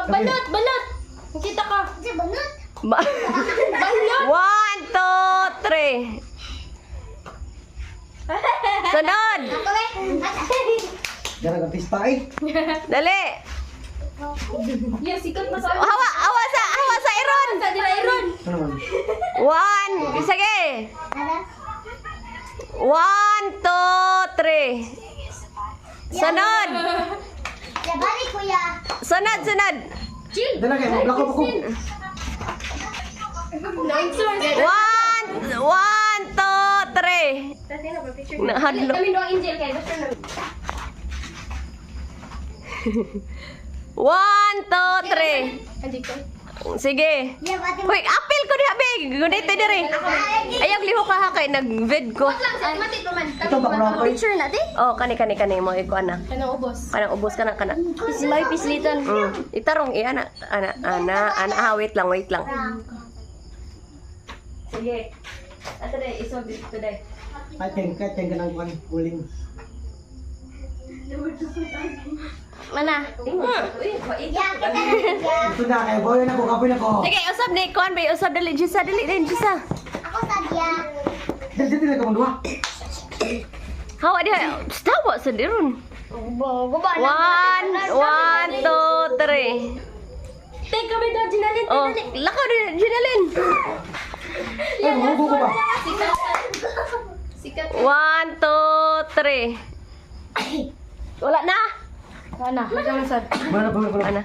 balot, balot. Nakita ka. Kasi banot. Balot. 1, 2, 3. Sunod. Ako eh. Jarang artis pa eh. Dali. Yes, sikat na sa Hawa sa iron. Sa dila iron. Ano naman? 1. Sige. Ano? 1, 2, 3. Sunod. Labari kuya. Sunod. Chill. Dala kayo, mablako ako. 9 source. 1, 2, 3. Dati na ba picture? Nahadlo. Kami doang angel kay basta na. 1, 2, 3. Andi ko. Sige. Labari Wait, apil ko diha big. Gunit dire. Ayaw liho ka ha kay nag-vid ko. Lang sa matik man. Ito bakla ko eh. picture natin. Oh, kani mo iko ana. Kanang ubos. Kanang ubos ka na kana. May pislitan. Itarong ana. Wait lang. Sige. Ato dai iso dito dai. Ay, tengka ng kuhan, uling. Mana? Ito na kayo, boy na ko, kapoy na ko. Sige, usab ni kuan bay, usab dali Jisa, Jisa. Ako Sadia. Dali na ka mong duha. Hawa dia. Tawa sa dirun. Guba 1, 2, 3. Take kami daw ginalin. Oh, lakaw din Jinalin. Ay, mahugo ko ba? Sikat. 1, 2, 3. Wala na. Ana, hanggang sad. Mana ba? Ana.